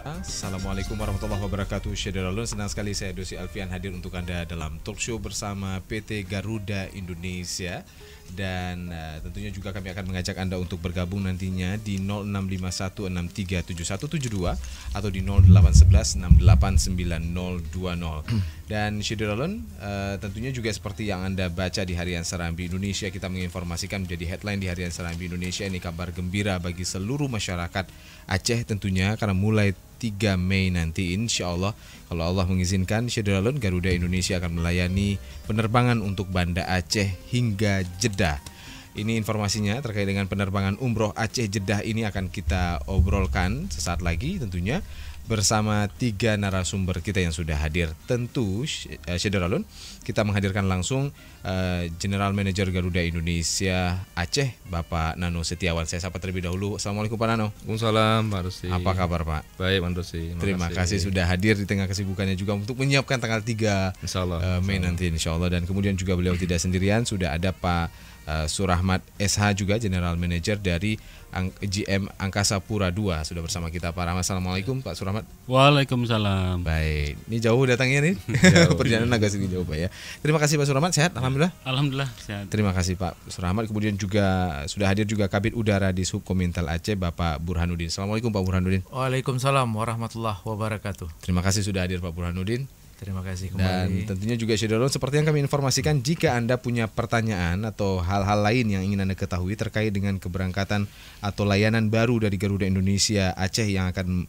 Assalamualaikum warahmatullahi wabarakatuh. Syederalun, senang sekali saya Dosi Alfian hadir untuk Anda dalam talk show bersama PT Garuda Indonesia. Dan tentunya juga kami akan mengajak Anda untuk bergabung nantinya di 0651637172 atau di 0811689020. Dan Syederalun, tentunya juga seperti yang Anda baca di Harian Serambi Indonesia, kita menginformasikan menjadi headline di Harian Serambi Indonesia ini kabar gembira bagi seluruh masyarakat Aceh tentunya, karena mulai 3 Mei nanti insya Allah, kalau Allah mengizinkan, Syederalun, Garuda Indonesia akan melayani penerbangan untuk Banda Aceh hingga Jeddah. Ini informasinya terkait dengan penerbangan umroh Aceh Jeddah ini akan kita obrolkan sesaat lagi tentunya bersama 3 narasumber kita yang sudah hadir. Tentu Syederalun, kita menghadirkan langsung General Manager Garuda Indonesia Aceh, Bapak Nano Setiawan. Saya sapa terlebih dahulu. Assalamualaikum Pak Nano. Waalaikumsalam Pak Rusi. Apa kabar Pak? Baik Pak Rusi. Terima kasih sudah hadir di tengah kesibukannya juga untuk menyiapkan tanggal 3 Mei nanti insya Allah. Dan kemudian juga beliau tidak sendirian, sudah ada Pak Surahmat SH juga, General Manager dari GM Angkasa Pura II, sudah bersama kita Pak Rahmat. Assalamualaikum Pak Surahmat. Waalaikumsalam. Baik, ini jauh datangnya nih. Perjalanan agak sedikit jauh Pak ya. Terima kasih Pak Surahmat, sehat alhamdulillah. Alhamdulillah sehat. Terima kasih Pak Surahmat. Kemudian juga sudah hadir juga Kabid Udara di Subkomintel Aceh, Bapak Burhanuddin. Assalamualaikum Pak Burhanuddin. Waalaikumsalam warahmatullahi wabarakatuh. Terima kasih sudah hadir Pak Burhanuddin. Terima kasih Dan kembali. tentunya juga Syederalun, seperti yang kami informasikan, jika Anda punya pertanyaan atau hal-hal lain yang ingin Anda ketahui terkait dengan keberangkatan atau layanan baru dari Garuda Indonesia Aceh yang akan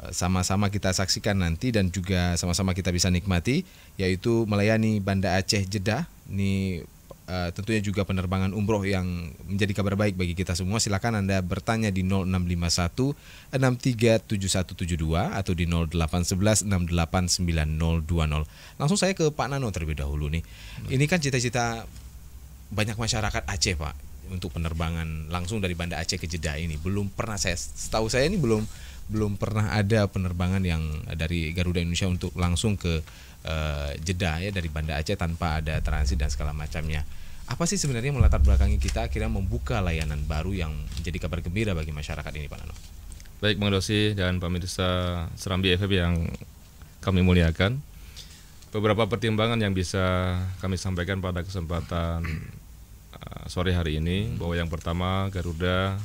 sama-sama kita saksikan nanti dan juga sama-sama kita bisa nikmati, yaitu melayani Banda Aceh Jeddah. Ini tentunya juga penerbangan umroh yang menjadi kabar baik bagi kita semua. Silakan Anda bertanya di 0651 637172 atau di 0811 689020. Langsung saya ke Pak Nano terlebih dahulu nih. Ini kan cita-cita banyak masyarakat Aceh Pak untuk penerbangan langsung dari Banda Aceh ke Jeddah ini. Belum pernah, setahu saya ini belum pernah ada penerbangan yang dari Garuda Indonesia untuk langsung ke Jeddah ya, dari Banda Aceh tanpa ada transit dan segala macamnya. Apa sih sebenarnya melatar belakangi kita akhirnya membuka layanan baru yang menjadi kabar gembira bagi masyarakat ini Pak Nano? Baik Bang Dosi dan pemirsa Serambi FM yang kami muliakan, beberapa pertimbangan yang bisa kami sampaikan pada kesempatan sore hari ini, bahwa yang pertama Garuda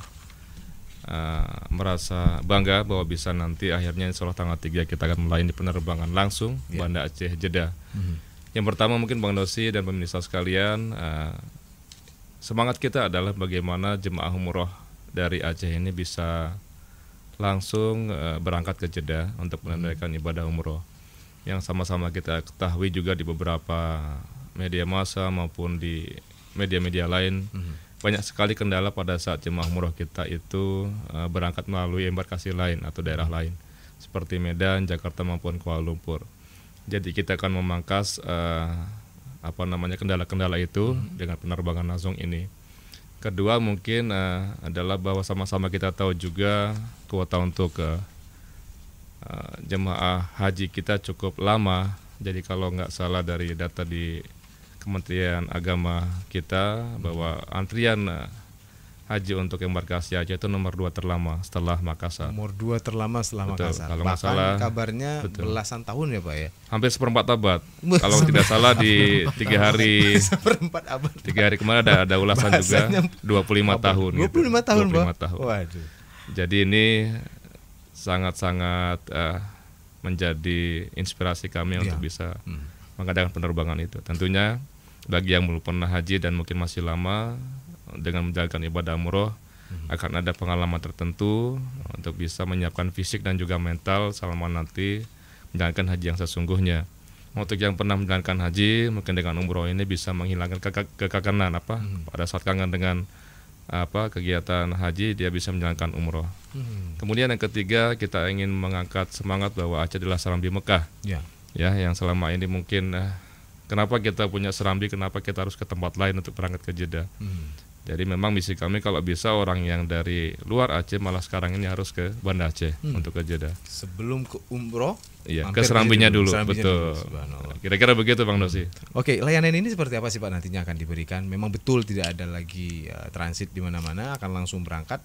merasa bangga bahwa bisa nanti akhirnya insya Allah tanggal 3 kita akan melayani penerbangan langsung Banda Aceh Jeddah. Yang pertama mungkin Bang Dosi dan pemirsa sekalian, semangat kita adalah bagaimana jemaah umroh dari Aceh ini bisa langsung berangkat ke Jeddah untuk menunaikan ibadah umroh. Yang sama-sama kita ketahui juga di beberapa media massa maupun di media-media lain, banyak sekali kendala pada saat jemaah umroh kita itu berangkat melalui embarkasi lain atau daerah lain seperti Medan, Jakarta maupun Kuala Lumpur. Jadi kita akan memangkas kendala-kendala itu dengan penerbangan langsung ini. Kedua mungkin adalah bahwa sama-sama kita tahu juga kuota untuk jemaah haji kita cukup lama. Jadi kalau nggak salah dari data di Kementerian Agama kita, bahwa antrian haji untuk embarkasi Aceh itu nomor 2 terlama setelah Makassar. Nomor 2 terlama setelah Betul, Makassar. kalau Bahkan salah, kabarnya betul, belasan tahun ya Pak ya. hampir seperempat abad. Kalau tidak salah di 3 hari Seperempat abad. 3 hari kemarin ada ulasan Bahasanya juga 25 tahun. 25 tahun 25 Pak. tahun. Waduh. Jadi ini sangat-sangat menjadi inspirasi kami untuk bisa mengadakan penerbangan itu. Tentunya bagi yang belum pernah haji dan mungkin masih lama, dengan menjalankan ibadah umroh akan ada pengalaman tertentu untuk bisa menyiapkan fisik dan juga mental selama nanti menjalankan haji yang sesungguhnya. Untuk yang pernah menjalankan haji, mungkin dengan umroh ini bisa menghilangkan kekangenan pada saat kangen dengan kegiatan haji, dia bisa menjalankan umroh. Kemudian yang ketiga, kita ingin mengangkat semangat bahwa Aceh adalah Serambi Mekah. Ya, yang selama ini mungkin kenapa kita punya Serambi, kenapa kita harus ke tempat lain untuk berangkat ke Jeddah? Jadi memang misi kami kalau bisa orang yang dari luar Aceh malah sekarang ini harus ke Banda Aceh untuk ke Jeddah. Sebelum ke umroh, Iya, mampir ke Serambinya dulu, Serambinya betul. dulu, subhanallah. Kira-kira begitu Bang Dosi. Oke, layanan ini seperti apa sih Pak nantinya akan diberikan? Memang betul tidak ada lagi transit di mana-mana, akan langsung berangkat.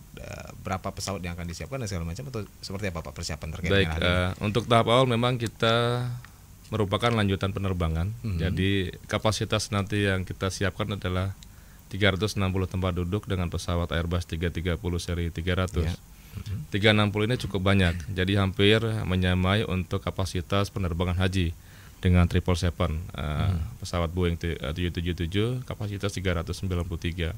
Berapa pesawat yang akan disiapkan dan segala macam, atau seperti apa Pak persiapan terkait Baik, dengan hal ini? untuk tahap awal memang kita merupakan lanjutan penerbangan. Jadi kapasitas nanti yang kita siapkan adalah 360 tempat duduk dengan pesawat Airbus 330 seri 300. 360 ini cukup banyak, jadi hampir menyamai untuk kapasitas penerbangan haji dengan 777 pesawat Boeing 777 kapasitas 393.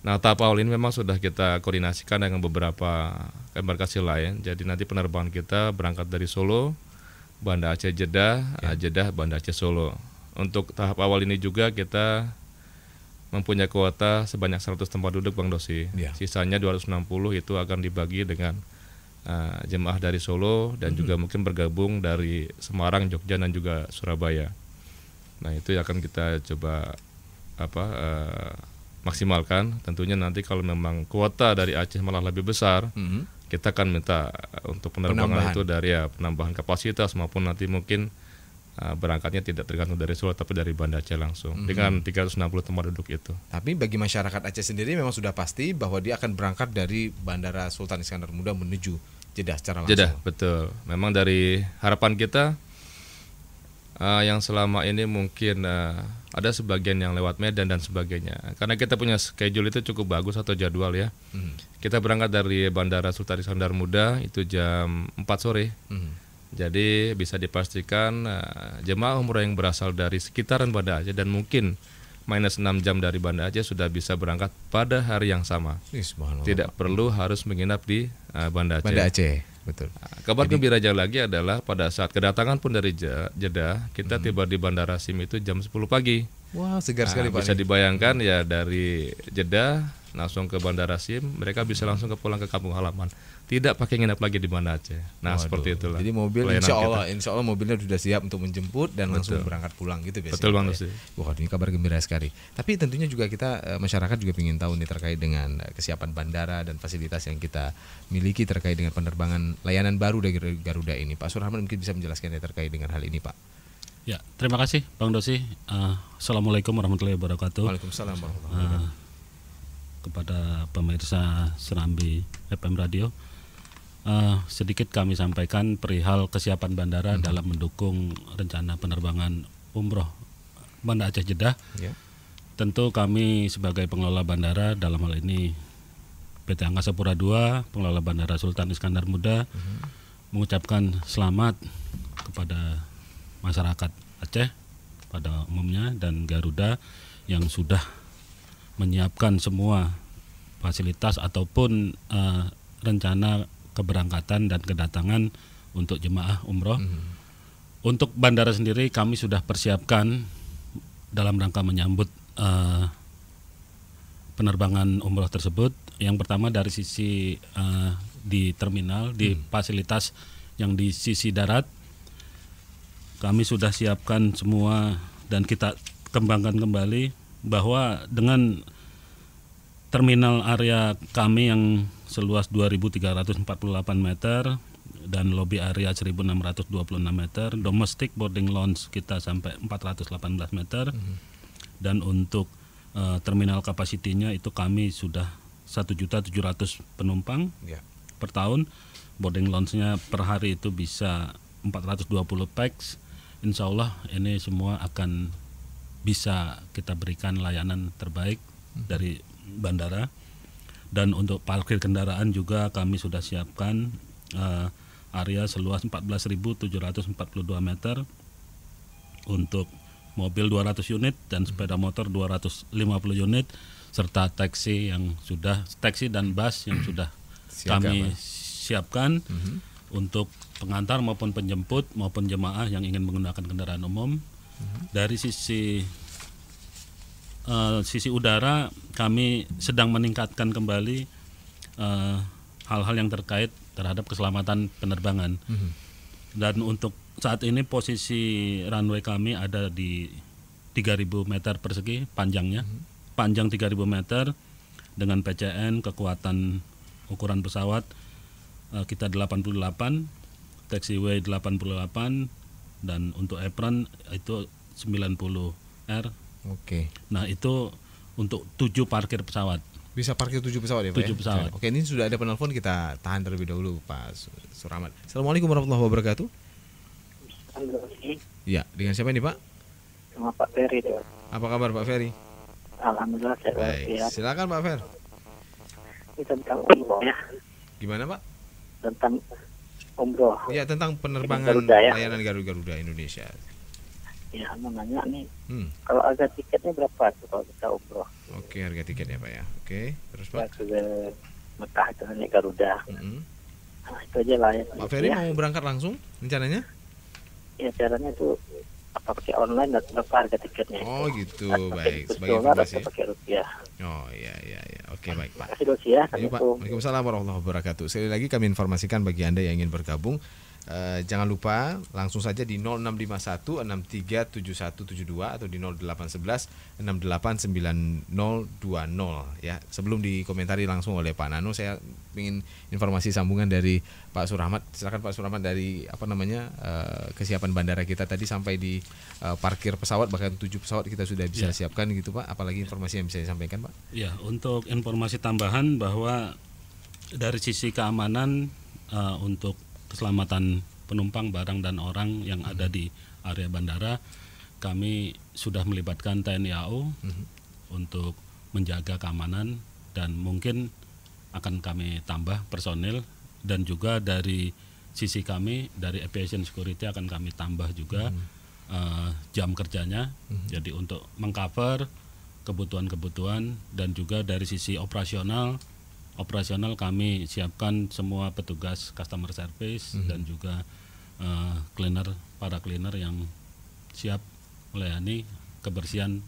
Nah, tahap awal ini memang sudah kita koordinasikan dengan beberapa embarkasi lain. Jadi nanti penerbangan kita berangkat dari Solo, Banda Aceh Jeddah, Jeddah Banda Aceh Solo. Untuk tahap awal ini juga kita mempunyai kuota sebanyak 100 tempat duduk Bang Dosi. Sisanya 260 itu akan dibagi dengan jemaah dari Solo dan juga mungkin bergabung dari Semarang, Jogja dan juga Surabaya. Nah, itu akan kita coba maksimalkan. Tentunya nanti kalau memang kuota dari Aceh malah lebih besar, kita akan minta untuk penerbangan itu dari penambahan kapasitas maupun nanti mungkin berangkatnya tidak tergantung dari Solo tapi dari Banda Aceh langsung dengan 360 tempat duduk itu. Tapi bagi masyarakat Aceh sendiri memang sudah pasti bahwa dia akan berangkat dari Bandara Sultan Iskandar Muda menuju Jeddah secara langsung. Jeddah, betul. Memang dari harapan kita yang selama ini mungkin ada sebagian yang lewat Medan dan sebagainya. Karena kita punya schedule itu cukup bagus atau jadwal ya. Kita berangkat dari Bandara Sultan Iskandar Muda itu jam 4 sore. Jadi bisa dipastikan jemaah umroh yang berasal dari sekitaran Banda Aceh dan mungkin minus 6 jam dari Banda Aceh sudah bisa berangkat pada hari yang sama. Tidak perlu harus menginap di Banda Aceh. Banda Aceh, betul. Kabar gembiranya lagi adalah pada saat kedatangan pun dari Jeddah, kita tiba di Bandara Sim itu jam 10 pagi. Wah, segar sekali Pak. Bisa dibayangkan ya dari Jeddah langsung ke Bandara Sim, mereka bisa langsung pulang ke kampung halaman. Tidak pakai nginap lagi di Banda Aceh. Nah, seperti itulah. Jadi mobil insya Allah mobilnya sudah siap untuk menjemput dan langsung berangkat pulang gitu biasanya. Betul Bang Dosi. Wah, ini kabar gembira sekali. Tapi tentunya juga kita masyarakat juga ingin tahu nih terkait dengan kesiapan bandara dan fasilitas yang kita miliki terkait dengan penerbangan layanan baru dari Garuda ini. Pak Surahman mungkin bisa menjelaskan terkait dengan hal ini, Pak. Ya, terima kasih Bang Dosi. Assalamualaikum warahmatullahi wabarakatuh. Waalaikumsalam warahmatullahi wabarakatuh. Kepada pemirsa Serambi FM Radio, sedikit kami sampaikan perihal kesiapan bandara dalam mendukung rencana penerbangan umroh Banda Aceh Jeddah. Tentu kami sebagai pengelola bandara, dalam hal ini PT Angkasa Pura II, pengelola Bandara Sultan Iskandar Muda, mengucapkan selamat kepada masyarakat Aceh pada umumnya dan Garuda yang sudah menyiapkan semua fasilitas ataupun rencana keberangkatan dan kedatangan untuk jemaah umroh. Untuk bandara sendiri kami sudah persiapkan dalam rangka menyambut penerbangan umroh tersebut. Yang pertama dari sisi di terminal, di fasilitas yang di sisi darat, kami sudah siapkan semua dan kita kembangkan kembali bahwa dengan terminal area kami yang seluas 2.348 meter dan lobby area 1.626 meter, domestic boarding lounge kita sampai 418 meter, dan untuk terminal kapasitinya itu kami sudah 1.700.000 penumpang per tahun. Boarding lounge-nya per hari itu bisa 420 pax. Insya Allah ini semua akan bisa kita berikan layanan terbaik dari bandara. Dan untuk parkir kendaraan juga kami sudah siapkan area seluas 14.742 meter untuk mobil 200 unit dan sepeda motor 250 unit serta taksi dan bus yang sudah kami siapkan untuk pengantar maupun penjemput maupun jemaah yang ingin menggunakan kendaraan umum. Dari sisi udara kami sedang meningkatkan kembali hal-hal yang terkait terhadap keselamatan penerbangan. Dan untuk saat ini posisi runway kami ada di 3.000 meter persegi panjangnya, panjang 3.000 meter dengan PCN kekuatan ukuran pesawat kita 88, taxiway 88, dan untuk apron itu 90 R. Oke. Nah itu untuk 7 parkir pesawat. Bisa parkir 7 pesawat ya Pak? 7 pesawat. Oke, ini sudah ada penelpon, kita tahan terlebih dahulu Pak Surahmat. Assalamualaikum warahmatullahi wabarakatuh. Ya, dengan siapa ini Pak? Sama Pak Ferry. Apa kabar Pak Ferry? Alhamdulillah saya Baik, silakan Pak Fer. Ini tentang umroh ya, Gimana Pak? tentang umroh. Ya, tentang penerbangan Garuda, ya. layanan Garuda Indonesia. Ya, mau nanya nih, Hmm. kalau harga tiketnya berapa tuh kalau kita umroh? Oke, harga tiketnya Pak ya. Oke, terus Pak. Ya, ke Mekah itu naik Garuda. Mm-mm. Nah, itu aja lah ya. Pak Ferry ya. mau berangkat langsung rencananya? Ya, caranya itu apa pakai online atau berapa harga tiketnya? Oh gitu, Atau pakai baik. kurs Sebagai dolar informasi. atau pakai rupiah? Oh iya. Oke, baik Pak. Terima kasih Dosi ya. Iya Pak. Assalamualaikum. Waalaikumsalam warahmatullahi wabarakatuh. Sekali lagi kami informasikan bagi Anda yang ingin bergabung, jangan lupa langsung saja di 0651 637172 atau di 0811 689020 ya. Sebelum dikomentari langsung oleh Pak Nano, saya ingin informasi sambungan dari Pak Surahmat. Silakan Pak Surahmat, dari kesiapan bandara kita tadi sampai di parkir pesawat, bahkan 7 pesawat kita sudah bisa siapkan gitu Pak. Apalagi informasi yang bisa disampaikan Pak? Ya, untuk informasi tambahan bahwa dari sisi keamanan untuk keselamatan penumpang, barang dan orang yang ada di area bandara, kami sudah melibatkan TNI AU untuk menjaga keamanan, dan mungkin akan kami tambah personil, dan juga dari sisi kami dari aviation security akan kami tambah juga jam kerjanya. Jadi untuk mengcover kebutuhan-kebutuhan, dan juga dari sisi operasional kami siapkan semua petugas customer service dan juga para cleaner yang siap melayani kebersihan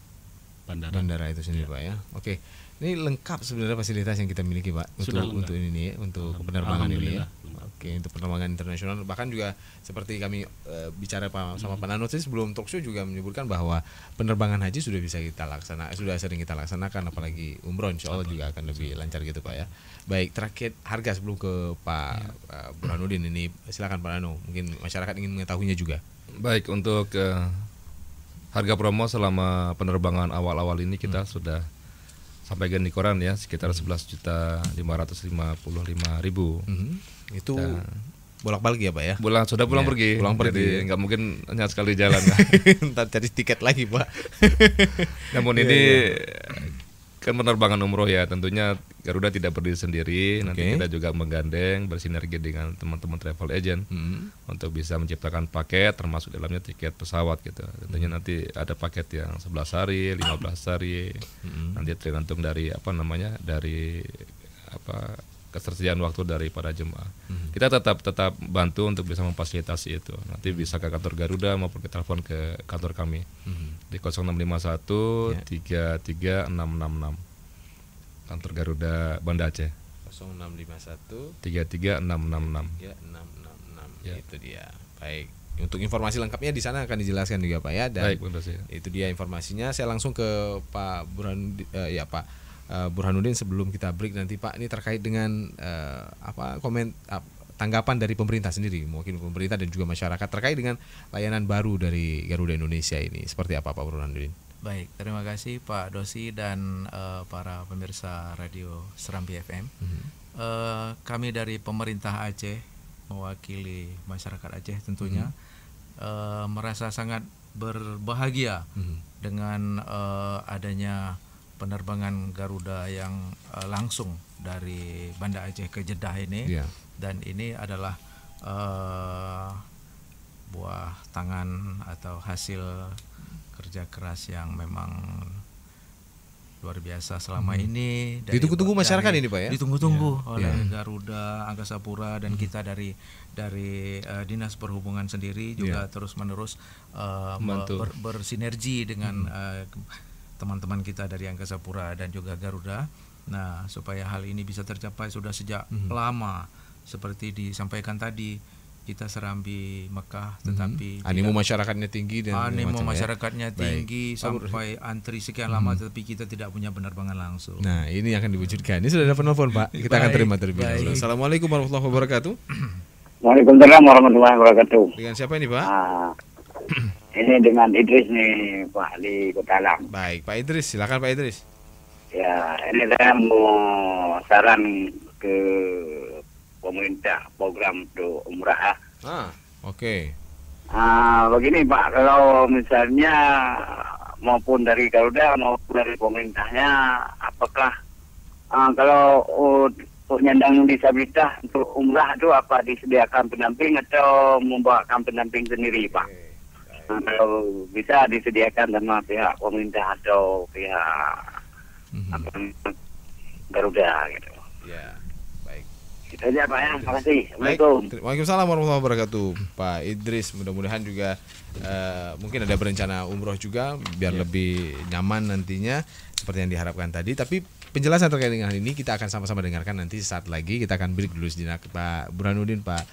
bandara itu sendiri Pak ya. Oke. Ini lengkap sebenarnya fasilitas yang kita miliki Pak Sudah untuk lengkap. ini ya, untuk penerbangan ini ya. Alhamdulillah. Oke, untuk penerbangan internasional, bahkan juga seperti kami bicara sama Pak Nano tadi sebelum talk show juga menyebutkan bahwa penerbangan haji sudah bisa kita laksanakan, sudah sering kita laksanakan, apalagi umroh insya Allah juga akan lebih lancar gitu Pak ya. Baik, terakhir harga sebelum ke Pak Burhanuddin ini, silakan Pak Nano, mungkin masyarakat ingin mengetahuinya juga. Baik, untuk harga promo selama penerbangan awal-awal ini kita sudah sampaikan di koran ya, sekitar 11.555.000. Itu bolak-balik ya Pak ya? Sudah pulang Ya, pergi. pulang pergi. Jadi nggak mungkin hanya sekali jalan. Ntar cari tiket lagi Pak. Namun ini kan penerbangan umroh ya, tentunya Garuda tidak berdiri sendiri. Nanti kita juga menggandeng, bersinergi dengan teman-teman travel agent untuk bisa menciptakan paket, termasuk dalamnya tiket pesawat gitu. Tentunya nanti ada paket yang 11 hari, 15 hari. Nanti tergantung dari dari ketersediaan waktu dari para jemaah. Kita tetap bantu untuk bisa memfasilitasi itu. Nanti bisa ke kantor Garuda maupun ke telepon ke kantor kami di 0651 33666 kantor Garuda Banda Aceh. 0651 33666. ya 666 Ya. itu dia. Baik. Untuk informasi lengkapnya di sana akan dijelaskan juga Pak ya. Dan Baik, Bunda Sia. itu dia informasinya. Saya langsung ke Pak Burhanuddin, Burhanuddin sebelum kita break nanti Pak, ini terkait dengan tanggapan dari pemerintah sendiri, mungkin pemerintah dan juga masyarakat terkait dengan layanan baru dari Garuda Indonesia ini. Seperti apa Pak Burhanuddin? Baik, terima kasih Pak Dosi dan para pemirsa radio Serambi FM. Kami dari pemerintah Aceh, mewakili masyarakat Aceh tentunya, merasa sangat berbahagia dengan adanya penerbangan Garuda yang langsung dari Banda Aceh ke Jeddah ini. Dan ini adalah buah tangan atau hasil kerja keras yang memang luar biasa selama ini. Ditunggu-tunggu masyarakat ini Pak ya? Ditunggu-tunggu oleh Garuda, Angkasa Pura, dan kita dari Dinas Perhubungan sendiri juga terus-menerus bersinergi dengan teman-teman kita dari Angkasa Pura dan juga Garuda. Nah, supaya hal ini bisa tercapai sudah sejak lama, seperti disampaikan tadi, kita Serambi Mekah, tetapi Animo masyarakatnya tinggi dan animo macam ya. masyarakatnya tinggi sampai antri sekian lama, tetapi kita tidak punya penerbangan langsung. Nah, ini yang akan diwujudkan. Ini sudah ada penelpon, Pak. Kita akan terima terlebih dahulu. Assalamualaikum warahmatullahi wabarakatuh. Waalaikumsalam warahmatullahi wabarakatuh. Dengan siapa ini, Pak? Ini dengan Idris nih, Pak, di Kota Alam. Baik, Pak Idris. Silakan Pak Idris. Ya, ini saya mau saran ke pemerintah program untuk umrah. Oke. Begini Pak, kalau misalnya maupun dari Garuda maupun dari pemerintahnya, apakah kalau penyandang disabilitas untuk umrah itu apa disediakan pendamping atau membawakan pendamping sendiri, Pak? Kalau bisa disediakan sama pihak pemerintah atau pihak Garuda gitu. Ya, baik. Itu aja Pak ya, terima kasih. Baik. Assalamualaikum. Waalaikumsalam warahmatullahi wabarakatuh. Pak Idris, mudah-mudahan juga mungkin ada berencana umroh juga biar lebih nyaman nantinya seperti yang diharapkan tadi. Tapi penjelasan terkait dengan hal ini kita akan sama-sama dengarkan nanti saat lagi. Kita akan break dulu sejenak, Pak Burhanuddin, Pak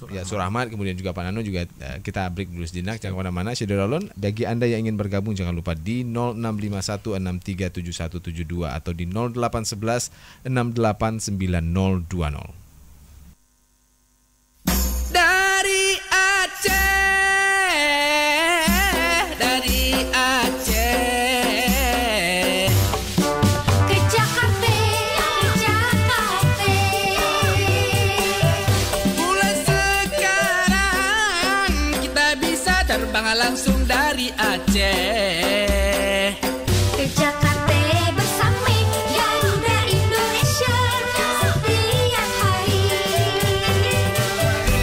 Surahmat, kemudian juga Pak Nano juga kita break dulu sejenak. Jangan kemana-mana. Syederalon, bagi Anda yang ingin bergabung jangan lupa di 0651637172 atau di 0811689020. Dari Aceh ke Jakarta, mulai sekarang kita bisa terbang langsung dari Aceh ke Jakarta bersama Garuda Indonesia setiap hari.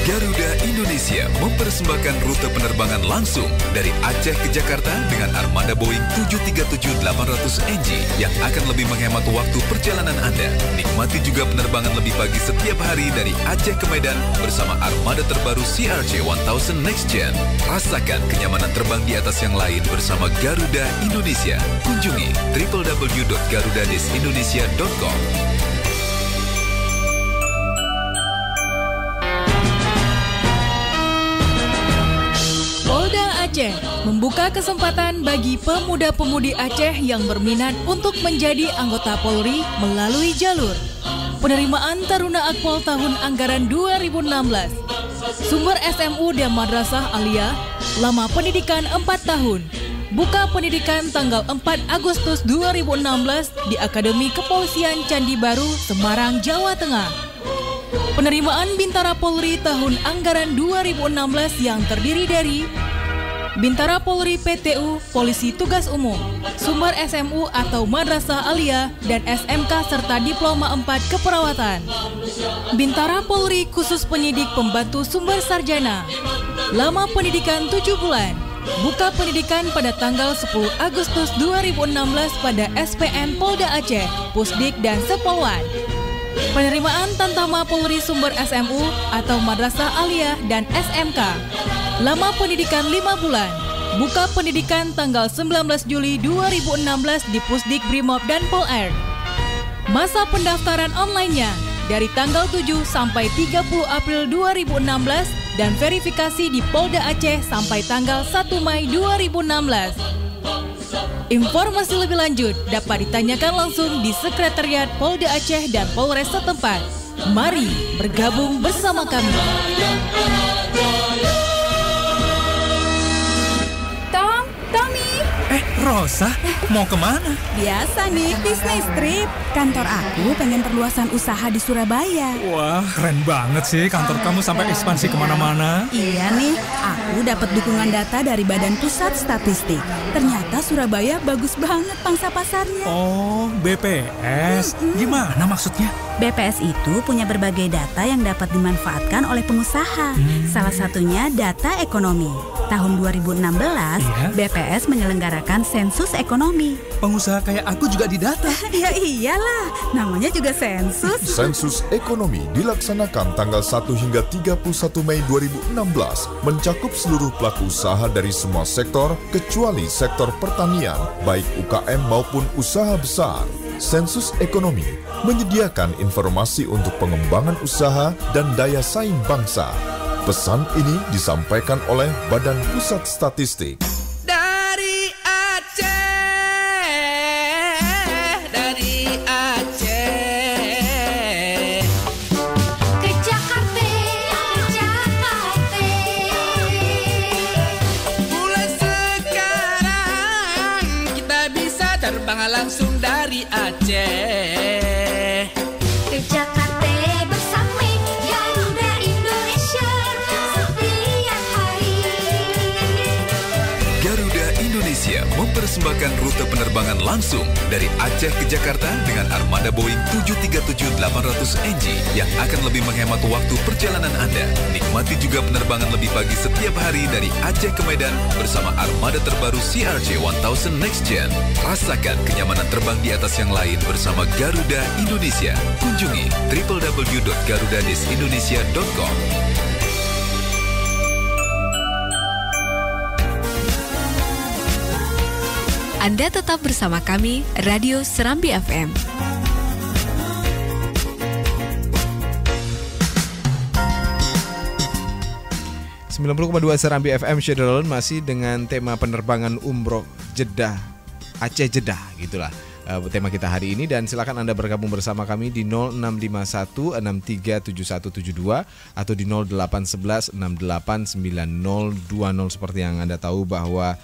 Garuda Indonesia mempersembahkan rute penerbangan langsung dari Aceh ke Jakarta dengan armada Boeing 737-800NG yang akan lebih menghemat waktu perjalanan Anda. Nikmati juga penerbangan lebih pagi setiap hari dari Aceh ke Medan bersama armada terbaru CRJ1000 Next Gen. Rasakan kenyamanan terbang di atas yang lain bersama Garuda Indonesia. Kunjungi www.garudadesindonesia.com. Polda Aceh membuka kesempatan bagi pemuda-pemudi Aceh yang berminat untuk menjadi anggota Polri melalui jalur penerimaan Taruna Akpol tahun anggaran 2016. Sumber SMU dan Madrasah Aliyah, lama pendidikan 4 tahun. Buka pendidikan tanggal 4 Agustus 2016 di Akademi Kepolisian Candi Baru, Semarang, Jawa Tengah. Penerimaan Bintara Polri tahun anggaran 2016 yang terdiri dari Bintara Polri PTU, Polisi Tugas Umum, Sumber SMU atau Madrasah Aliyah, dan SMK serta Diploma 4 Keperawatan. Bintara Polri khusus penyidik pembantu sumber sarjana. Lama pendidikan 7 bulan. Buka pendidikan pada tanggal 10 Agustus 2016 pada SPM Polda Aceh, Pusdik dan Sepolwan. Penerimaan Tantama Polri Sumber SMU atau Madrasah Aliyah dan SMK. Lama pendidikan 5 bulan. Buka pendidikan tanggal 19 Juli 2016 di Pusdik Brimob dan Pol-Air. Masa pendaftaran online-nya dari tanggal 7 sampai 30 April 2016 dan verifikasi di Polda Aceh sampai tanggal 1 Mei 2016. Informasi lebih lanjut dapat ditanyakan langsung di Sekretariat Polda Aceh dan Polres setempat. Mari bergabung bersama kami. Rosa, mau kemana? Biasa nih, bisnis trip. Kantor aku pengen perluasan usaha di Surabaya. Wah, keren banget sih kantor kamu sampai ekspansi kemana-mana. Iya nih, aku dapat dukungan data dari Badan Pusat Statistik. Ternyata Surabaya bagus banget pangsa pasarnya. Oh, BPS. Gimana maksudnya? BPS itu punya berbagai data yang dapat dimanfaatkan oleh pengusaha. Salah satunya data ekonomi. Tahun 2016, BPS menyelenggarakan sensus ekonomi. Pengusaha kayak aku juga didata. Ya iyalah, namanya juga sensus. Sensus ekonomi dilaksanakan tanggal 1 hingga 31 Mei 2016, mencakup seluruh pelaku usaha dari semua sektor kecuali sektor pertanian, baik UKM maupun usaha besar. Sensus Ekonomi menyediakan informasi untuk pengembangan usaha dan daya saing bangsa. Pesan ini disampaikan oleh Badan Pusat Statistik. Dari Aceh, dari Aceh, Ke Jakarta, mulai sekarang kita bisa terbang langsung dari Aceh. Ke Jakarta bersama Garuda Indonesia setiap hari. Garuda Indonesia mempersembahkan rute penerbangan langsung dari Aceh ke Jakarta dengan armada Boeing 737-800NG yang akan lebih menghemat waktu perjalanan Anda. Nikmati juga penerbangan lebih pagi setiap hari dari Aceh ke Medan bersama armada terbaru CRJ1000 Next Gen. Rasakan kenyamanan terbang di atas yang lain bersama Garuda Indonesia. Kunjungi www.garuda-indonesia.com. Anda tetap bersama kami, Radio Serambi FM. 90,2 Serambi FM Syederalun masih dengan tema penerbangan umroh Jeddah, Aceh Jeddah gitulah tema kita hari ini, dan silakan Anda bergabung bersama kami di 0651 637172 atau di 0811 689020. Seperti yang Anda tahu bahwa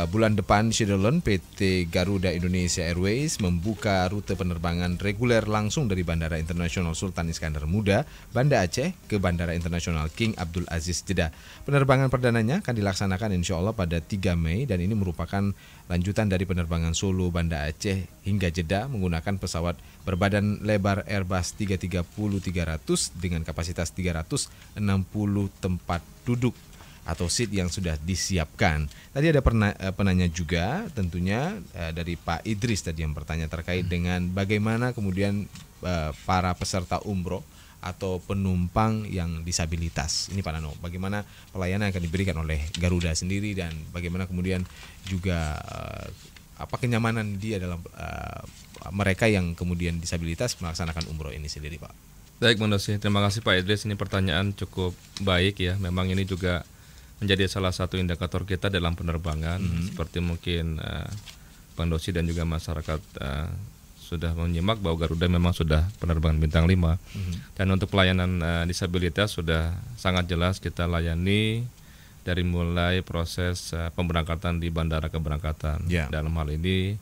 bulan depan Syederalun PT Garuda Indonesia Airways membuka rute penerbangan reguler langsung dari Bandara Internasional Sultan Iskandar Muda, Banda Aceh ke Bandara Internasional King Abdul Aziz Jeddah. Penerbangan perdananya akan dilaksanakan insya Allah pada 3 Mei dan ini merupakan lanjutan dari penerbangan Solo Banda Aceh hingga Jeddah menggunakan pesawat berbadan lebar Airbus 330-300 dengan kapasitas 360 tempat duduk atau seat yang sudah disiapkan. Tadi ada penanya juga tentunya dari Pak Idris tadi yang bertanya terkait dengan bagaimana kemudian para peserta umroh atau penumpang yang disabilitas. Ini Pak Nano, bagaimana pelayanan yang akan diberikan oleh Garuda sendiri dan bagaimana kemudian juga apa kenyamanan dia dalam mereka yang kemudian disabilitas melaksanakan umroh ini sendiri, Pak. Baik, Bang Dosi. Terima kasih Pak Idris. Ini pertanyaan cukup baik ya. Memang ini juga menjadi salah satu indikator kita dalam penerbangan. Seperti mungkin Bang Dosi dan juga masyarakat sudah menyimak bahwa Garuda memang sudah penerbangan bintang 5. Dan untuk pelayanan disabilitas sudah sangat jelas kita layani dari mulai proses pemberangkatan di bandara keberangkatan. Dalam hal ini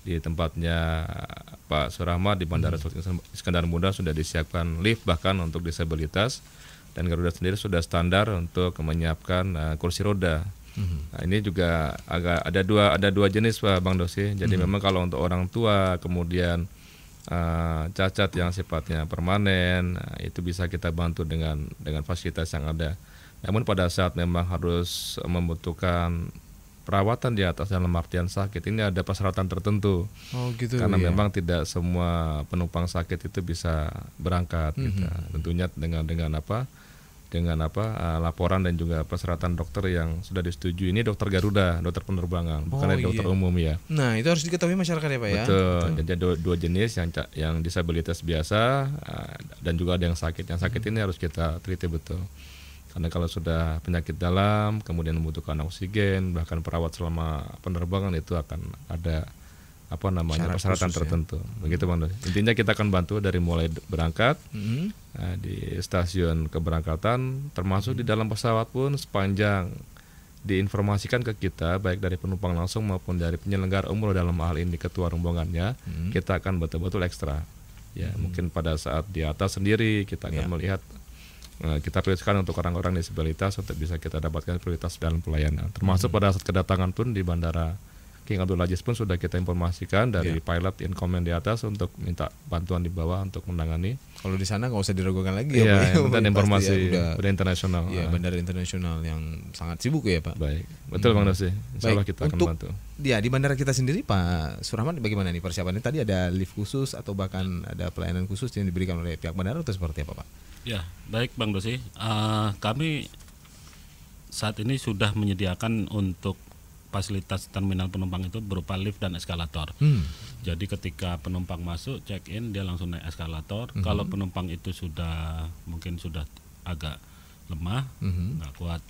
di tempatnya Pak Surahmat di Bandara Sultan Iskandar Muda sudah disiapkan lift bahkan untuk disabilitas, dan Garuda sendiri sudah standar untuk menyiapkan kursi roda. Nah, ini juga agak ada dua jenis Pak Bang Dosi. Jadi memang kalau untuk orang tua kemudian cacat yang sifatnya permanen, itu bisa kita bantu dengan fasilitas yang ada. Namun pada saat memang harus membutuhkan perawatan di atas dalam artian sakit, ini ada persyaratan tertentu. Oh gitu. Karena ya. memang tidak semua penumpang sakit itu bisa berangkat. Gitu. Tentunya dengan laporan dan juga persyaratan dokter yang sudah disetujui. Ini dokter Garuda, dokter penerbangan, bukan dokter umum ya. Nah, itu harus diketahui masyarakat ya, Pak ya. Betul. Jadi ada dua jenis, yang disabilitas biasa dan juga ada yang sakit. Yang sakit ini harus kita teliti betul. Karena kalau sudah penyakit dalam, kemudian membutuhkan oksigen, bahkan perawat selama penerbangan, itu akan ada persyaratan tertentu. Begitu Bang Dosi. Intinya kita akan bantu dari mulai berangkat di stasiun keberangkatan, termasuk di dalam pesawat pun sepanjang diinformasikan ke kita baik dari penumpang langsung maupun dari penyelenggara umroh, dalam hal ini ketua rombongannya, kita akan betul-betul ekstra. Ya, mungkin pada saat di atas sendiri kita akan melihat kita prioritaskan untuk orang-orang disabilitas untuk bisa kita dapatkan prioritas dalam pelayanan. Termasuk pada saat kedatangan pun di Bandara King Abdul Aziz pun sudah kita informasikan dari pilot in command di atas untuk minta bantuan di bawah untuk menangani. Kalau di sana nggak usah diragukan lagi ya, Pak. Dan informasi udah internasional. Ya, bandara internasional yang sangat sibuk ya Pak. Baik, betul Bang Dosi. Insya Allah kita akan bantu. Ya, di bandara kita sendiri Pak Surahman, bagaimana nih persiapannya? Tadi ada lift khusus atau bahkan ada pelayanan khusus yang diberikan oleh pihak bandara atau seperti apa Pak? Ya, baik Bang Dosi. Kami saat ini sudah menyediakan untuk fasilitas terminal penumpang itu berupa lift dan eskalator. Jadi ketika penumpang masuk check in dia langsung naik eskalator. Kalau penumpang itu mungkin sudah agak lemah, nggak kuat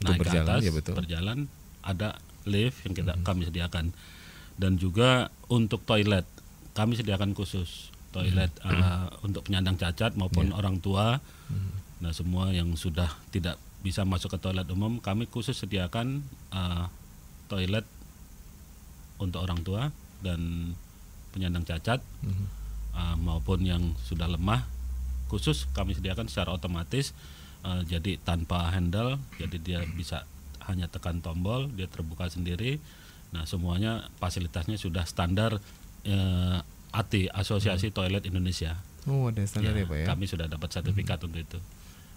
naik ke atas, berjalan, ada lift yang kami sediakan. Dan juga untuk toilet kami sediakan khusus toilet untuk penyandang cacat maupun orang tua. Nah, semua yang sudah tidak bisa masuk ke toilet umum kami khusus sediakan toilet untuk orang tua dan penyandang cacat maupun yang sudah lemah, khusus kami sediakan secara otomatis, jadi tanpa handle, jadi dia bisa hanya tekan tombol, dia terbuka sendiri. Nah, semuanya fasilitasnya sudah standar ATI, Asosiasi Toilet Indonesia. Oh, ada standar ya Pak ya? Kami sudah dapat sertifikat untuk itu.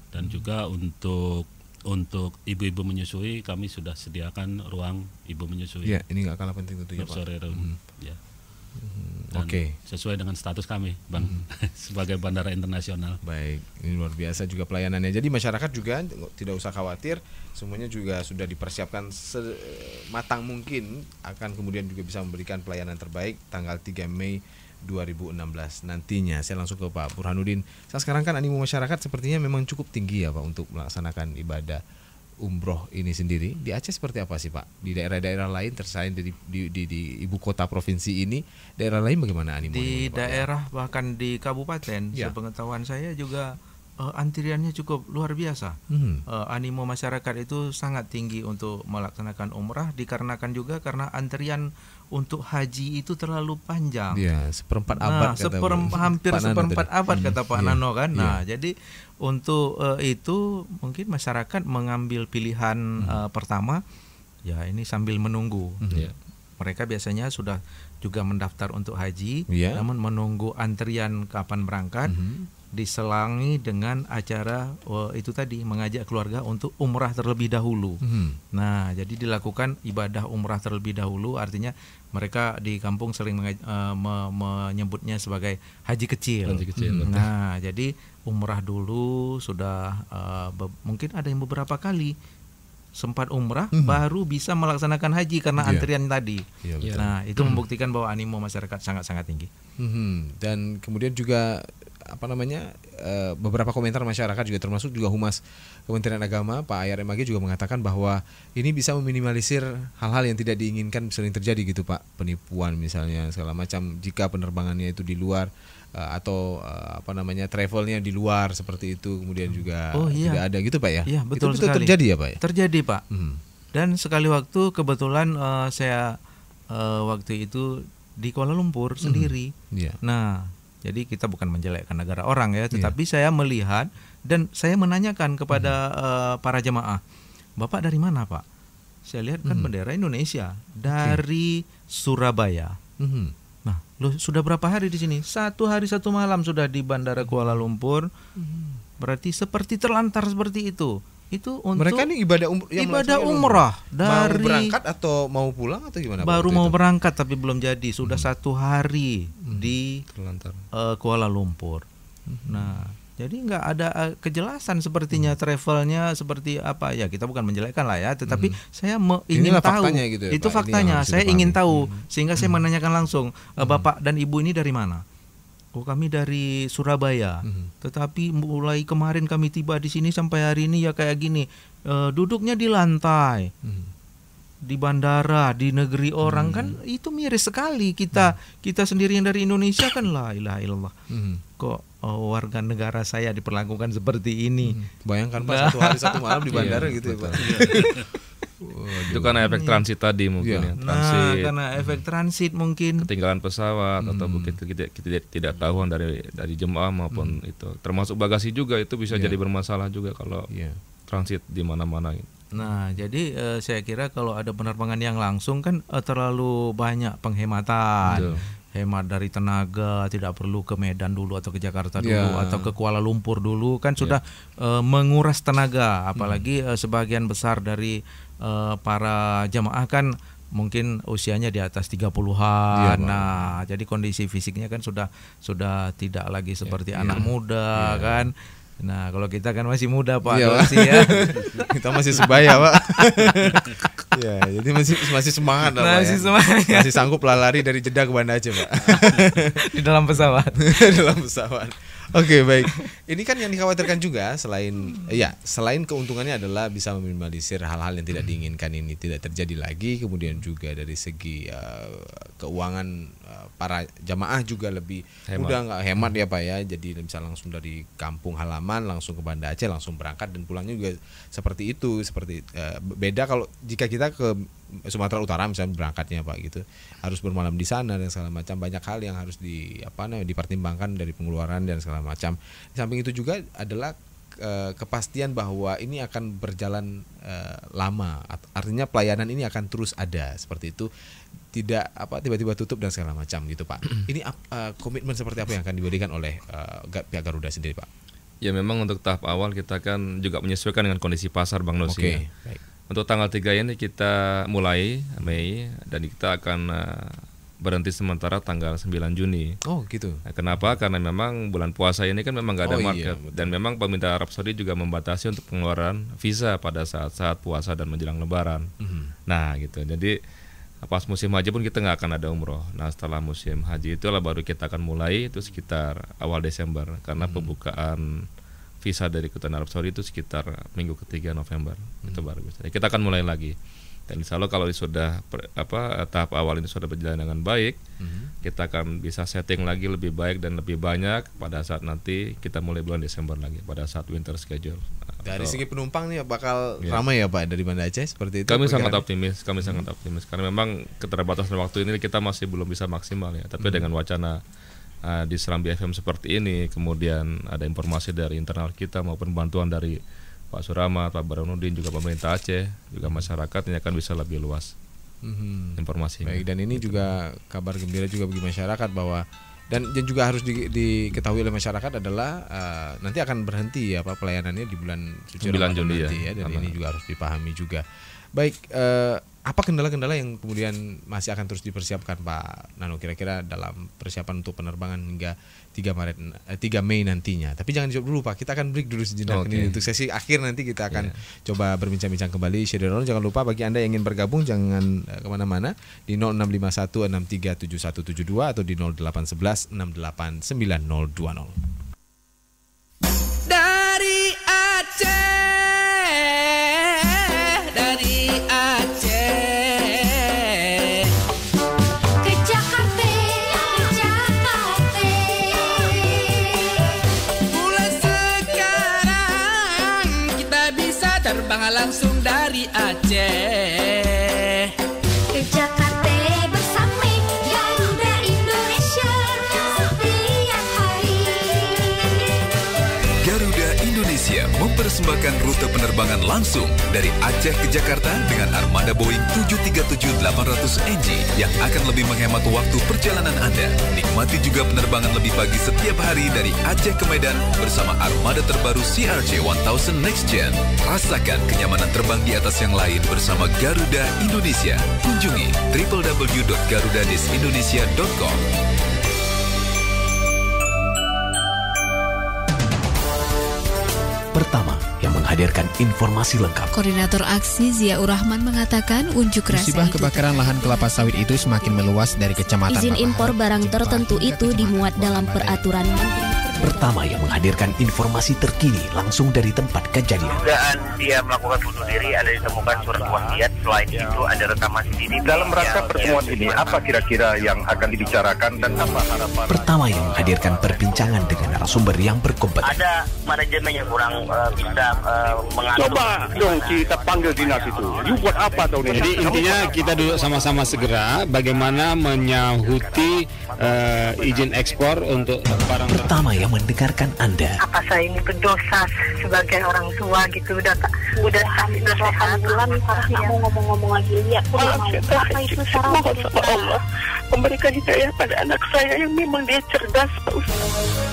Dan juga untuk ibu-ibu menyusui kami sudah sediakan ruang ibu menyusui. Iya, ini nggak kalah penting tentunya Pak. Nursery room. Ya. Oke. Sesuai dengan status kami, Bang, sebagai bandara internasional. Baik, ini luar biasa juga pelayanannya. Jadi masyarakat juga tidak usah khawatir, semuanya juga sudah dipersiapkan sematang mungkin, akan kemudian juga bisa memberikan pelayanan terbaik tanggal 3 Mei 2016 nantinya. Saya langsung ke Pak Burhanuddin. Sekarang kan animo masyarakat sepertinya memang cukup tinggi ya Pak untuk melaksanakan ibadah umroh ini sendiri. Di Aceh seperti apa sih Pak? Di daerah-daerah lain selain di ibu kota provinsi ini, daerah lain bagaimana animo? Di daerah ya? Bahkan di kabupaten, sepengetahuan saya juga antriannya cukup luar biasa. Animo masyarakat itu sangat tinggi untuk melaksanakan umrah, dikarenakan juga karena antrian untuk haji itu terlalu panjang. Ya, seperempat abad hampir seperempat abad kata Pak Nano kan. Nah, jadi untuk itu mungkin masyarakat mengambil pilihan pertama, ya ini sambil menunggu. Mereka biasanya sudah juga mendaftar untuk haji, namun menunggu antrian kapan berangkat. Diselangi dengan acara itu tadi, mengajak keluarga untuk umrah terlebih dahulu. Nah, jadi dilakukan ibadah umrah terlebih dahulu, artinya mereka di kampung sering menyebutnya sebagai haji kecil. Nah, jadi umrah dulu sudah mungkin ada yang beberapa kali sempat umrah baru bisa melaksanakan haji karena antrian tadi. Nah, itu membuktikan bahwa animo masyarakat sangat-sangat tinggi. Dan kemudian juga beberapa komentar masyarakat juga termasuk juga Humas Kementerian Agama Pak Ayar MAG juga mengatakan bahwa ini bisa meminimalisir hal-hal yang tidak diinginkan sering terjadi gitu Pak, penipuan misalnya segala macam jika penerbangannya itu di luar atau travelnya di luar seperti itu, kemudian juga tidak ada gitu Pak ya? Iya, betul itu sekali. Terjadi ya Pak ya? Terjadi Pak. Dan sekali waktu kebetulan saya waktu itu di Kuala Lumpur sendiri. Nah, jadi kita bukan menjelekkan negara orang ya, tetapi saya melihat dan saya menanyakan kepada para jemaah, Bapak dari mana Pak? Saya lihat kan bendera Indonesia dari Surabaya. Nah, loh, sudah berapa hari di sini? 1 hari 1 malam sudah di Bandara Kuala Lumpur. Berarti seperti terlantar seperti itu. Itu untuk mereka ini ibadah umrah dari mau berangkat atau mau pulang atau gimana? Baru mau berangkat tapi belum jadi, sudah 1 hari di Kuala Lumpur. Nah, jadi nggak ada kejelasan sepertinya travelnya seperti apa ya, kita bukan menjelekkan lah ya, tetapi saya ingin tahu faktanya gitu ya, itu Pak. faktanya saya ingin tahu sehingga saya menanyakan langsung Bapak dan Ibu ini dari mana? Oh, kami dari Surabaya. Tetapi mulai kemarin kami tiba di sini sampai hari ini ya kayak gini. Duduknya di lantai. Di bandara, di negeri orang kan itu miris sekali. Kita sendiri yang dari Indonesia kan la ilaha illallah. Kok warga negara saya diperlakukan seperti ini? Bayangkan Pak, 1 hari 1 malam di bandara gitu ya Pak. Itu karena efek transit tadi mungkin ya. Transit, karena efek transit mungkin ketinggalan pesawat atau mungkin tidak tahuan dari jemaah maupun itu termasuk bagasi juga, itu bisa jadi bermasalah juga kalau transit di mana-mana. Nah, jadi saya kira kalau ada penerbangan yang langsung kan terlalu banyak penghematan. Hemat dari tenaga, tidak perlu ke Medan dulu atau ke Jakarta dulu atau ke Kuala Lumpur dulu, kan sudah menguras tenaga, apalagi sebagian besar dari para jamaah kan mungkin usianya di atas 30-an. Nah, jadi kondisi fisiknya kan sudah tidak lagi seperti anak muda kan. Nah, kalau kita kan masih muda Pak, Kita masih sebaya Pak. Ya, jadi masih semangat lah, Pak, Masih ya. semangat. Masih sanggup lari dari Jeddah ke Banda Aceh, Pak. Di dalam pesawat. Dalam pesawat. Oke, baik. Ini kan yang dikhawatirkan juga selain keuntungannya adalah bisa meminimalisir hal-hal yang tidak diinginkan ini tidak terjadi lagi, kemudian juga dari segi keuangan para jamaah juga lebih mudah, nggak hemat ya Pak ya. Jadi bisa langsung dari kampung halaman langsung ke Banda Aceh, langsung berangkat dan pulangnya juga seperti itu. Beda kalau jika kita ke Sumatera Utara misalnya berangkatnya Pak gitu, harus bermalam di sana dan segala macam, banyak hal yang harus dipertimbangkan dari pengeluaran dan segala macam. Di samping itu juga adalah kepastian bahwa ini akan berjalan lama, artinya pelayanan ini akan terus ada seperti itu, tidak tiba-tiba tutup dan segala macam gitu Pak. Ini komitmen seperti apa yang akan diberikan oleh pihak Garuda sendiri Pak? Ya memang untuk tahap awal kita kan juga menyesuaikan dengan kondisi pasar Bang Nosi. Oke, ya. baik. Untuk tanggal 3 ini kita mulai Mei dan kita akan berhenti sementara tanggal 9 Juni. Oh gitu. Nah, kenapa? Karena memang bulan puasa ini kan memang nggak ada market, dan memang pemerintah Arab Saudi juga membatasi untuk pengeluaran visa pada saat puasa dan menjelang Lebaran. Nah gitu. Jadi pas musim haji pun kita nggak akan ada umroh. Nah setelah musim haji itulah baru kita akan mulai, itu sekitar awal Desember, karena pembukaan visa dari Kedutaan Arab Saudi itu sekitar minggu ketiga November. Itu baru bisa. Kita akan mulai lagi. Dan insya Allah kalau sudah tahap awal ini sudah berjalan dengan baik, kita akan bisa setting lagi lebih baik dan lebih banyak pada saat nanti kita mulai bulan Desember lagi, pada saat winter schedule. Dari segi penumpang nih bakal ramai ya Pak dari Banda Aceh seperti itu? Kami sangat optimis, karena memang keterbatasan waktu ini kita masih belum bisa maksimal ya. Tapi dengan wacana di Serambi FM seperti ini, kemudian ada informasi dari internal kita maupun bantuan dari Pak Suramat, Pak Baronudin, juga pemerintah Aceh, juga masyarakat, ini akan bisa lebih luas informasinya. Baik, dan ini juga kabar gembira juga bagi masyarakat bahwa dan juga harus diketahui oleh masyarakat adalah nanti akan berhenti ya Pak pelayanannya di bulan suci Ramadan Juni nanti ya, dan ini juga harus dipahami juga. Baik, apa kendala-kendala yang kemudian masih akan terus dipersiapkan Pak Nano kira-kira dalam persiapan untuk penerbangan hingga 3 Mei nantinya? Tapi jangan dijawab dulu Pak, kita akan break dulu sejenak. Ini untuk sesi akhir nanti kita akan coba berbincang-bincang kembali. Syederon, jangan lupa bagi Anda yang ingin bergabung jangan kemana-mana di 0651637172 atau di 0811689020. Dari Aceh, Ke Jakarta, mulai sekarang kita bisa terbang langsung dari Aceh. Ke Jakarta bersama Garuda Indonesia setiap hari. Garuda Indonesia mempersembahkan rute penerbangan langsung dari Aceh ke Jakarta dengan armada Boeing 737-800NG yang akan lebih menghemat waktu perjalanan Anda. Nikmati juga penerbangan lebih pagi setiap hari dari Aceh ke Medan bersama armada terbaru CRJ1000 Next Gen. Rasakan kenyamanan terbang di atas yang lain bersama Garuda Indonesia. Kunjungi www.garuda-indonesia.com. Pertama, yang menghadirkan informasi lengkap. Koordinator aksi Ziaur Rahman mengatakan unjuk rasa musibah itu kebakaran lahan kelapa sawit itu semakin meluas dari kecamatan Izin Babahan, impor barang tertentu itu dimuat dalam peraturan Menteri. Pertama, yang menghadirkan informasi terkini langsung dari tempat kejadian. Dugaan dia melakukan bunuh diri, ada ditemukan surat wasiat. Selain itu ada rekaman CCTV. Dalam rangka pertemuan ini, apa kira-kira yang akan dibicarakan dan apa harapan? Pertama, yang menghadirkan perbincangan dengan narasumber yang berkompeten. Ada manajemen yang kurang bisa mengatur. Coba dong kita panggil dinas itu. You buat apa tahun ini? Jadi intinya kita duduk sama-sama segera bagaimana menyahuti izin ekspor untuk barang. Pertama, yang mendengarkan Anda. Apa saya ini berdosa sebagai orang tua gitu, udah kasih nasihat bulan kamu ngomong-ngomong lagi lihat apa itu mohon sama Allah memberikan hidayah pada anak saya yang memang dia cerdas Pak Ustaz.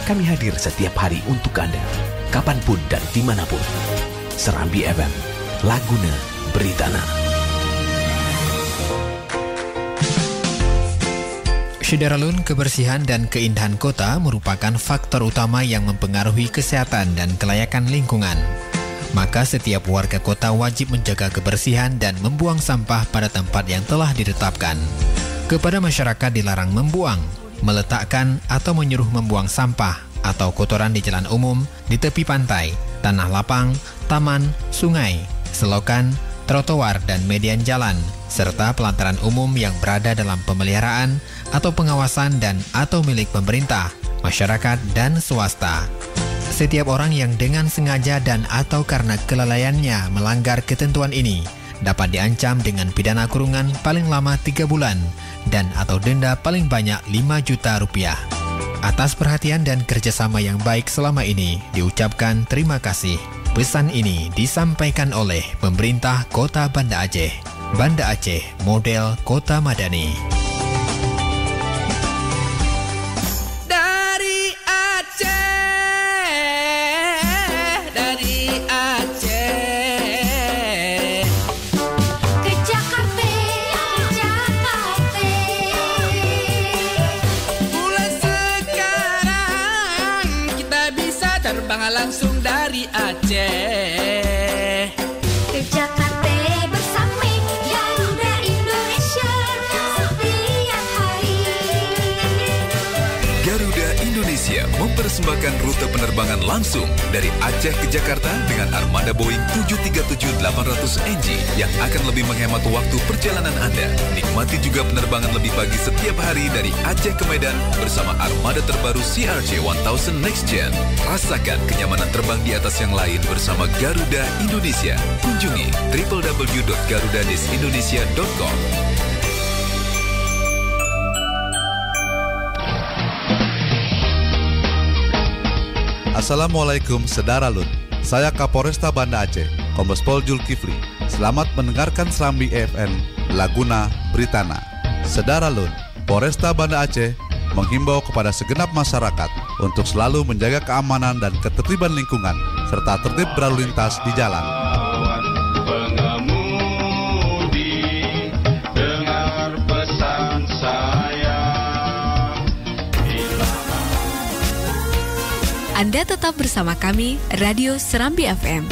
Kami hadir setiap hari untuk Anda, kapanpun dan dimanapun. Serambi FM, Laguna Beritana. Syederalun, kebersihan dan keindahan kota merupakan faktor utama yang mempengaruhi kesehatan dan kelayakan lingkungan. maka setiap warga kota wajib menjaga kebersihan dan membuang sampah pada tempat yang telah ditetapkan. Kepada masyarakat dilarang membuang, meletakkan atau menyuruh membuang sampah atau kotoran di jalan umum, di tepi pantai, tanah lapang, taman, sungai, selokan, trotoar dan median jalan, serta pelataran umum yang berada dalam pemeliharaan atau pengawasan dan atau milik pemerintah, masyarakat dan swasta. Setiap orang yang dengan sengaja dan atau karena kelalaiannya melanggar ketentuan ini dapat diancam dengan pidana kurungan paling lama 3 bulan dan atau denda paling banyak 5 juta rupiah. Atas perhatian dan kerjasama yang baik selama ini diucapkan terima kasih. Pesan ini disampaikan oleh pemerintah Kota Banda Aceh. Banda Aceh model Kota Madani. Dari Aceh Ke Jakarta, mulai sekarang kita bisa terbang langsung dari Aceh ke Jakarta bersama Garuda Indonesia setiap hari. Garuda Indonesia mempersembahkan rute penerbangan langsung dari Aceh ke Jakarta dengan armada Boeing 737-800NG yang akan lebih menghemat waktu perjalanan Anda. Nikmati juga penerbangan lebih pagi setiap hari dari Aceh ke Medan bersama armada terbaru CRJ1000 Next Gen. Rasakan kenyamanan terbang di atas yang lain bersama Garuda Indonesia. Kunjungi www.garuda-indonesia.com. Assalamualaikum Sedaralun. Saya Kapolresta Banda Aceh, Kombes Pol Zulkifli. Selamat mendengarkan Serambi FM, Laguna Britana. Sedaralun, Polresta Banda Aceh menghimbau kepada segenap masyarakat untuk selalu menjaga keamanan dan ketertiban lingkungan serta tertib berlalu lintas di jalan. Dengar pesan saya. Anda tetap bersama kami, Radio Serambi FM.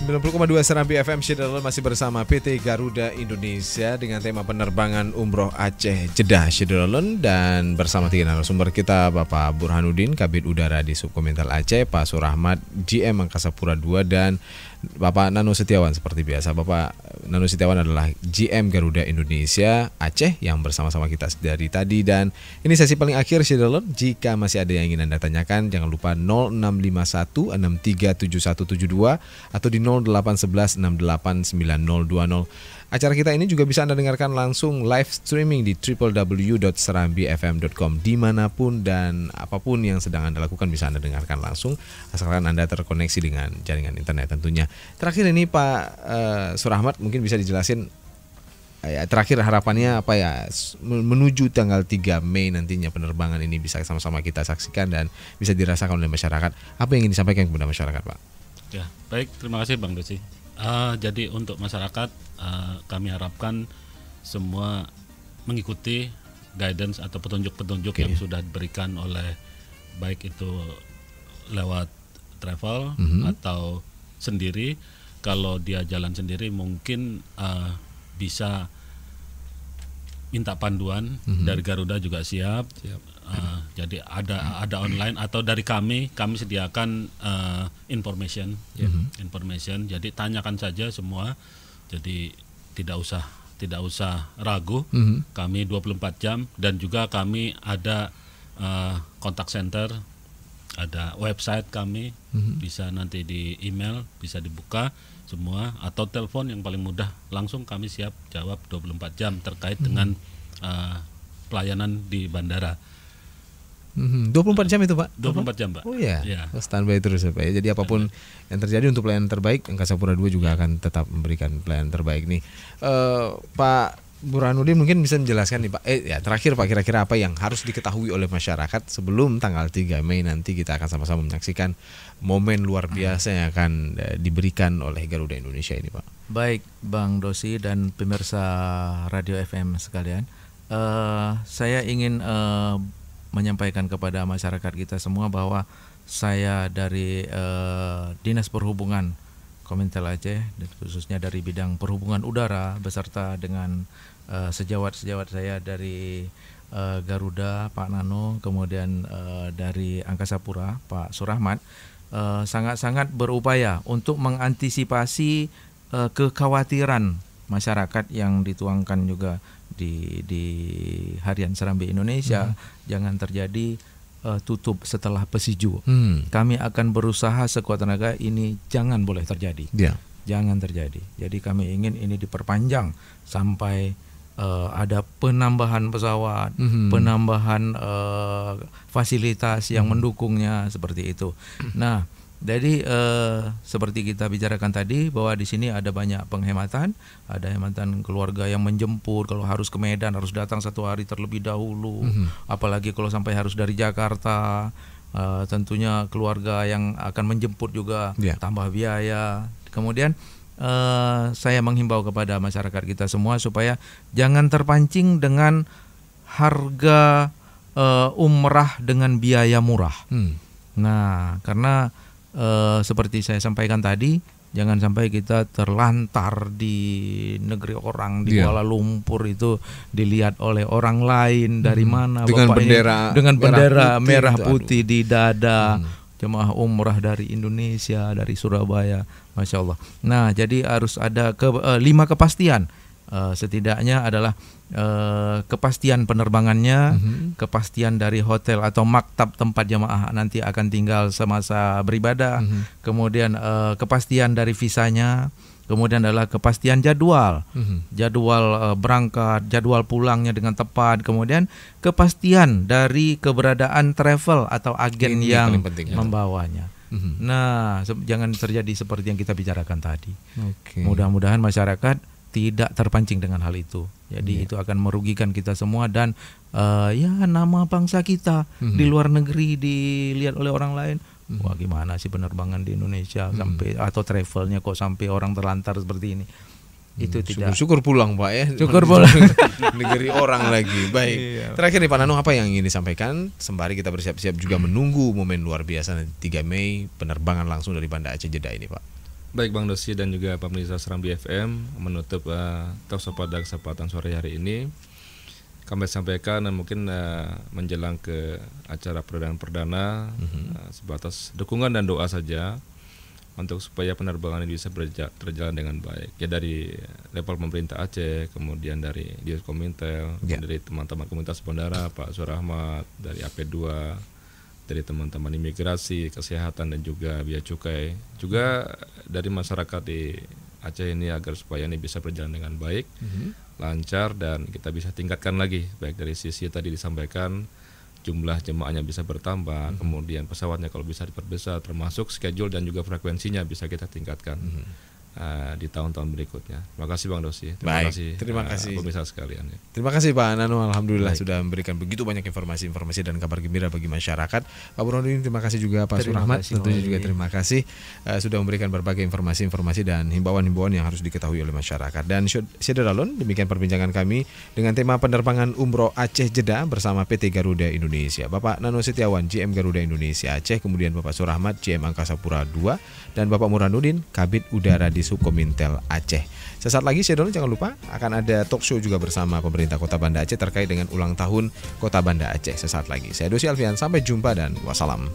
90,2 Serambi FM Syederalun masih bersama PT Garuda Indonesia dengan tema penerbangan umroh Aceh Jeddah Syederalun, dan bersama 3 narasumber kita, Bapak Burhanuddin, Kabid Udara di Subkomental Aceh, Pak Surahmat, GM Angkasa Pura II, dan Bapak Nano Setiawan. Seperti biasa, Bapak Nano Setiawan adalah GM Garuda Indonesia Aceh yang bersama-sama kita dari tadi. Dan ini sesi paling akhir Syederalun. Jika masih ada yang ingin Anda tanyakan, jangan lupa 0651637172 atau di 0811689020. Acara kita ini juga bisa Anda dengarkan langsung live streaming di www.serambifm.com. Dimanapun dan apapun yang sedang Anda lakukan bisa Anda dengarkan langsung, asalkan Anda terkoneksi dengan jaringan internet tentunya. Terakhir ini Pak Surahmat, mungkin bisa dijelasin ya, terakhir harapannya apa ya menuju tanggal 3 Mei nantinya penerbangan ini bisa sama-sama kita saksikan dan bisa dirasakan oleh masyarakat. Apa yang ingin disampaikan kepada masyarakat, Pak? Ya, baik, terima kasih Bang Dosi. Jadi untuk masyarakat kami harapkan semua mengikuti guidance atau petunjuk-petunjuk yang sudah diberikan oleh baik itu lewat travel atau sendiri. Kalau dia jalan sendiri mungkin bisa minta panduan dari Garuda juga siap. Jadi ada online atau dari kami sediakan information. Jadi tanyakan saja semua. Jadi tidak usah ragu. Kami 24 jam dan juga kami ada kontak center, ada website kami, bisa nanti di email, bisa dibuka semua, atau telepon yang paling mudah, langsung kami siap jawab 24 jam terkait dengan pelayanan di bandara. 24 jam itu, Pak? 24 jam, Pak. Oh ya, ya. Standby terus ya, Pak. Jadi apapun yang terjadi untuk pelayanan terbaik, Angkasa Pura II juga akan tetap memberikan pelayanan terbaik nih. Pak Burhanuddin mungkin bisa menjelaskan nih, Pak. Ya terakhir Pak, kira-kira apa yang harus diketahui oleh masyarakat sebelum tanggal 3 Mei nanti kita akan sama-sama menyaksikan momen luar biasa yang akan diberikan oleh Garuda Indonesia ini, Pak. Baik, Bang Dosi dan pemirsa Radio FM sekalian. Saya ingin menyampaikan kepada masyarakat kita semua bahwa saya dari Dinas Perhubungan Komintel Aceh, khususnya dari bidang perhubungan udara beserta dengan sejawat-sejawat saya dari Garuda Pak Nano, kemudian dari Angkasa Pura Pak Surahmat, sangat-sangat berupaya untuk mengantisipasi kekhawatiran masyarakat yang dituangkan juga di Harian Serambi Indonesia. Jangan terjadi tutup setelah pesiju. Kami akan berusaha sekuat tenaga ini jangan boleh terjadi. Jangan terjadi. Jadi kami ingin ini diperpanjang sampai ada penambahan pesawat, penambahan fasilitas yang mendukungnya seperti itu. Nah, jadi seperti kita bicarakan tadi bahwa di sini ada banyak penghematan, ada hematan keluarga yang menjemput kalau harus ke Medan harus datang 1 hari terlebih dahulu, apalagi kalau sampai harus dari Jakarta, tentunya keluarga yang akan menjemput juga tambah biaya. Kemudian saya menghimbau kepada masyarakat kita semua supaya jangan terpancing dengan harga umrah dengan biaya murah. Nah, karena seperti saya sampaikan tadi, jangan sampai kita terlantar di negeri orang di Kuala Lumpur itu dilihat oleh orang lain dari mana dengan Bapak bendera ini, dengan bendera merah itu, putih di dada, jemaah umrah dari Indonesia, dari Surabaya, Masya Allah. Nah, jadi harus ada 5 kepastian. Setidaknya adalah kepastian penerbangannya, kepastian dari hotel atau maktab tempat jemaah nanti akan tinggal semasa beribadah, kemudian kepastian dari visanya, kemudian adalah kepastian jadwal, jadwal berangkat, jadwal pulangnya dengan tepat, kemudian kepastian dari keberadaan travel atau agen ini yang penting, membawanya. Nah, jangan terjadi seperti yang kita bicarakan tadi. Oke. Mudah-mudahan masyarakat tidak terpancing dengan hal itu. Jadi itu akan merugikan kita semua dan ya nama bangsa kita di luar negeri dilihat oleh orang lain. Wah, gimana sih penerbangan di Indonesia sampai atau travelnya kok sampai orang terlantar seperti ini. Itu tidak. Syukur pulang Pak ya. Syukur pulang. Negeri orang lagi. Baik. Terakhir nih Pak Nano, apa yang ingin disampaikan sembari kita bersiap-siap juga menunggu momen luar biasa nanti 3 Mei penerbangan langsung dari Banda Aceh Jeddah ini Pak. Baik Bang Dosi dan juga pemirsa Serambi FM, menutup talk pada kesempatan sore hari ini kami sampaikan dan mungkin menjelang ke acara perdana sebatas dukungan dan doa saja untuk supaya penerbangan ini bisa berjalan dengan baik ya, dari level pemerintah Aceh, kemudian dari Dinas Komintel, dari teman-teman komunitas bandara Pak Surahmat, dari AP2, dari teman-teman imigrasi, kesehatan dan juga bea cukai, juga dari masyarakat di Aceh ini agar supaya ini bisa berjalan dengan baik, lancar dan kita bisa tingkatkan lagi baik dari sisi tadi disampaikan jumlah jemaahnya bisa bertambah, kemudian pesawatnya kalau bisa diperbesar, termasuk schedule dan juga frekuensinya bisa kita tingkatkan di tahun-tahun berikutnya. Terima kasih Bang Dosi. Terima kasih pemirsa sekalian. Ya. Terima kasih Pak Nano, alhamdulillah sudah memberikan begitu banyak informasi-informasi dan kabar gembira bagi masyarakat. Pak Burhanuddin, terima kasih juga Pak Surahmat, tentunya juga terima kasih sudah memberikan berbagai informasi-informasi dan himbauan-himbauan yang harus diketahui oleh masyarakat. Dan Syederalun, demikian perbincangan kami dengan tema penerbangan Umroh Aceh Jeddah bersama PT Garuda Indonesia. Bapak Nano Setiawan, GM Garuda Indonesia Aceh, kemudian Bapak Surahmat, GM Angkasa Pura II, dan Bapak Burhanuddin, Kabid Udara di Subkomintel Aceh. Sesaat lagi Syederalun jangan lupa akan ada talk show juga bersama pemerintah Kota Banda Aceh terkait dengan ulang tahun Kota Banda Aceh. Sesaat lagi. Saya Dosi Alfian, sampai jumpa dan wassalam.